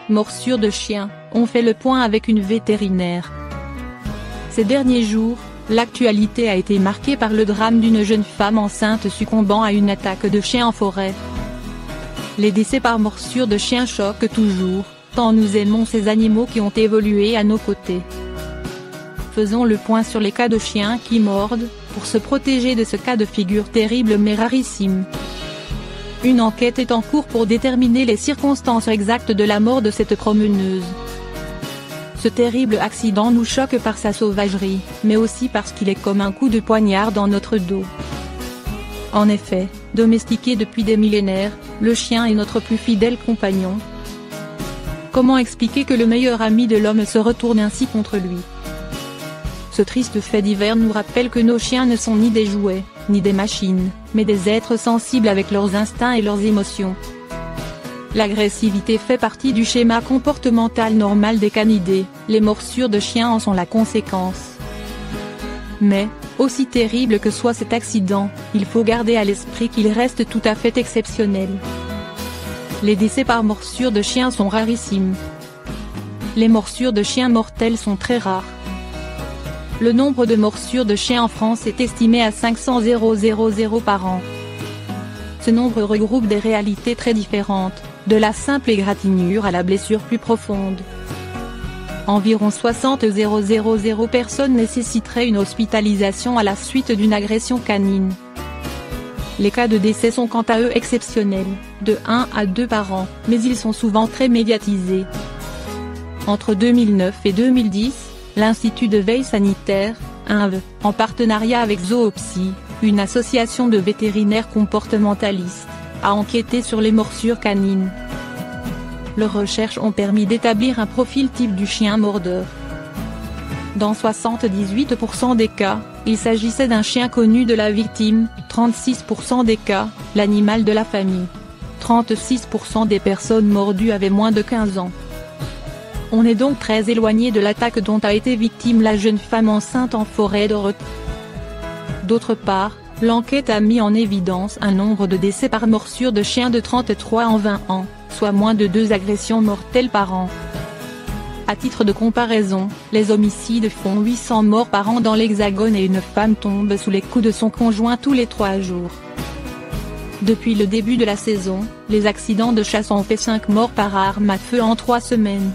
Morsure de chien, on fait le point avec une vétérinaire. Ces derniers jours, l'actualité a été marquée par le drame d'une jeune femme enceinte succombant à une attaque de chien en forêt. Les décès par morsure de chien choquent toujours, tant nous aimons ces animaux qui ont évolué à nos côtés. Faisons le point sur les cas de chiens qui mordent, pour se protéger de ce cas de figure terrible mais rarissime. Une enquête est en cours pour déterminer les circonstances exactes de la mort de cette promeneuse. Ce terrible accident nous choque par sa sauvagerie, mais aussi parce qu'il est comme un coup de poignard dans notre dos. En effet, domestiqué depuis des millénaires, le chien est notre plus fidèle compagnon. Comment expliquer que le meilleur ami de l'homme se retourne ainsi contre lui? Ce triste fait divers nous rappelle que nos chiens ne sont ni des jouets, ni des machines, mais des êtres sensibles avec leurs instincts et leurs émotions. L'agressivité fait partie du schéma comportemental normal des canidés, les morsures de chiens en sont la conséquence. Mais, aussi terrible que soit cet accident, il faut garder à l'esprit qu'il reste tout à fait exceptionnel. Les décès par morsure de chien sont rarissimes. Les morsures de chiens mortelles sont très rares. Le nombre de morsures de chiens en France est estimé à 500 000 par an. Ce nombre regroupe des réalités très différentes, de la simple égratignure à la blessure plus profonde. Environ 60 000 personnes nécessiteraient une hospitalisation à la suite d'une agression canine. Les cas de décès sont quant à eux exceptionnels, de 1 à 2 par an, mais ils sont souvent très médiatisés. Entre 2009 et 2010, l'Institut de veille sanitaire, INV, en partenariat avec Zoopsy, une association de vétérinaires comportementalistes, a enquêté sur les morsures canines. Leurs recherches ont permis d'établir un profil type du chien mordeur. Dans 78% des cas, il s'agissait d'un chien connu de la victime, 36% des cas, l'animal de la famille. 36% des personnes mordues avaient moins de 15 ans. On est donc très éloigné de l'attaque dont a été victime la jeune femme enceinte en forêt de Rethel. D'autre part, l'enquête a mis en évidence un nombre de décès par morsure de chien de 33 en 20 ans, soit moins de 2 agressions mortelles par an. À titre de comparaison, les homicides font 800 morts par an dans l'Hexagone et une femme tombe sous les coups de son conjoint tous les 3 jours. Depuis le début de la saison, les accidents de chasse ont fait 5 morts par arme à feu en 3 semaines.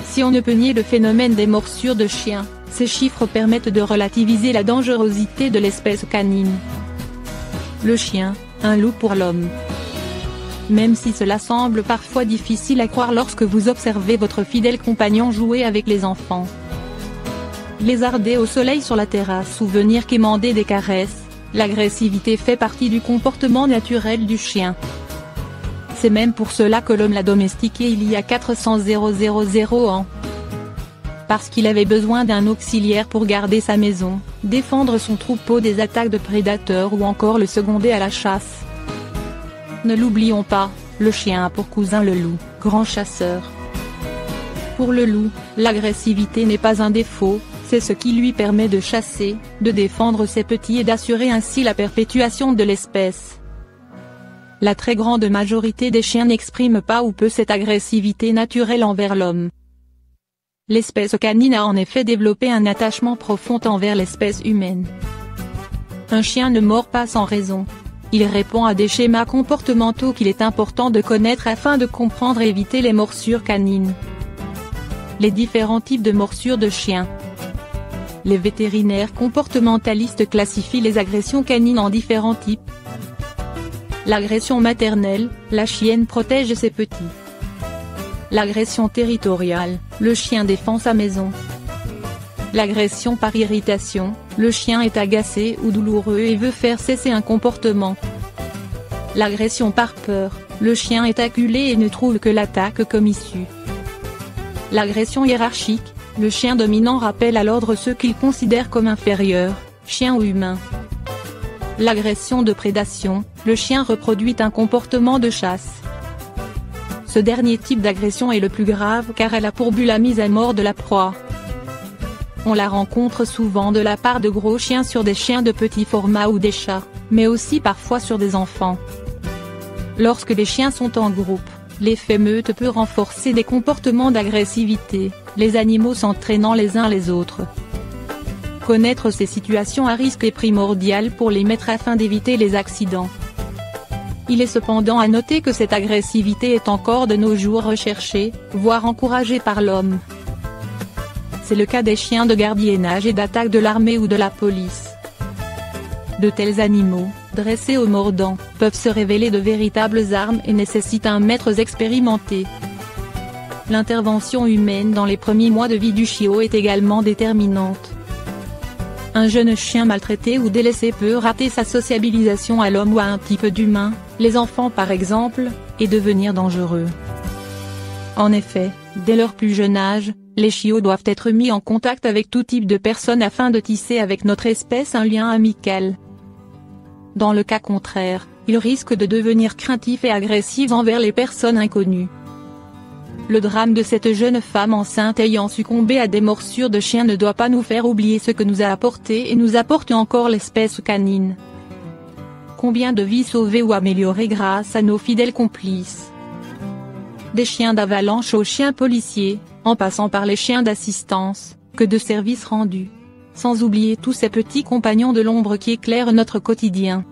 Si on ne peut nier le phénomène des morsures de chiens, ces chiffres permettent de relativiser la dangerosité de l'espèce canine. Le chien, un loup pour l'homme. Même si cela semble parfois difficile à croire lorsque vous observez votre fidèle compagnon jouer avec les enfants. Lézarder au soleil sur la terrasse ou venir quémander des caresses, l'agressivité fait partie du comportement naturel du chien. C'est même pour cela que l'homme l'a domestiqué il y a 400 000 ans. Parce qu'il avait besoin d'un auxiliaire pour garder sa maison, défendre son troupeau des attaques de prédateurs ou encore le seconder à la chasse. Ne l'oublions pas, le chien a pour cousin le loup, grand chasseur. Pour le loup, l'agressivité n'est pas un défaut, c'est ce qui lui permet de chasser, de défendre ses petits et d'assurer ainsi la perpétuation de l'espèce. La très grande majorité des chiens n'expriment pas ou peu cette agressivité naturelle envers l'homme. L'espèce canine a en effet développé un attachement profond envers l'espèce humaine. Un chien ne mord pas sans raison. Il répond à des schémas comportementaux qu'il est important de connaître afin de comprendre et éviter les morsures canines. Les différents types de morsures de chiens. Les vétérinaires comportementalistes classifient les agressions canines en différents types. L'agression maternelle, la chienne protège ses petits. L'agression territoriale, le chien défend sa maison. L'agression par irritation, le chien est agacé ou douloureux et veut faire cesser un comportement. L'agression par peur, le chien est acculé et ne trouve que l'attaque comme issue. L'agression hiérarchique, le chien dominant rappelle à l'ordre ceux qu'il considère comme inférieurs, chiens ou humains. L'agression de prédation, le chien reproduit un comportement de chasse. Ce dernier type d'agression est le plus grave car elle a pour but la mise à mort de la proie. On la rencontre souvent de la part de gros chiens sur des chiens de petit format ou des chats, mais aussi parfois sur des enfants. Lorsque les chiens sont en groupe, l'effet meute peut renforcer des comportements d'agressivité, les animaux s'entraînant les uns les autres. Connaître ces situations à risque est primordial pour les maîtres afin d'éviter les accidents. Il est cependant à noter que cette agressivité est encore de nos jours recherchée, voire encouragée par l'homme. C'est le cas des chiens de gardiennage et d'attaque de l'armée ou de la police. De tels animaux, dressés au mordant, peuvent se révéler de véritables armes et nécessitent un maître expérimenté. L'intervention humaine dans les premiers mois de vie du chiot est également déterminante. Un jeune chien maltraité ou délaissé peut rater sa sociabilisation à l'homme ou à un type d'humain, les enfants par exemple, et devenir dangereux. En effet, dès leur plus jeune âge, les chiots doivent être mis en contact avec tout type de personnes afin de tisser avec notre espèce un lien amical. Dans le cas contraire, ils risquent de devenir craintifs et agressifs envers les personnes inconnues. Le drame de cette jeune femme enceinte ayant succombé à des morsures de chien ne doit pas nous faire oublier ce que nous a apporté et nous apporte encore l'espèce canine. Combien de vies sauvées ou améliorées grâce à nos fidèles complices. Des chiens d'avalanche aux chiens policiers, en passant par les chiens d'assistance, que de services rendus. Sans oublier tous ces petits compagnons de l'ombre qui éclairent notre quotidien.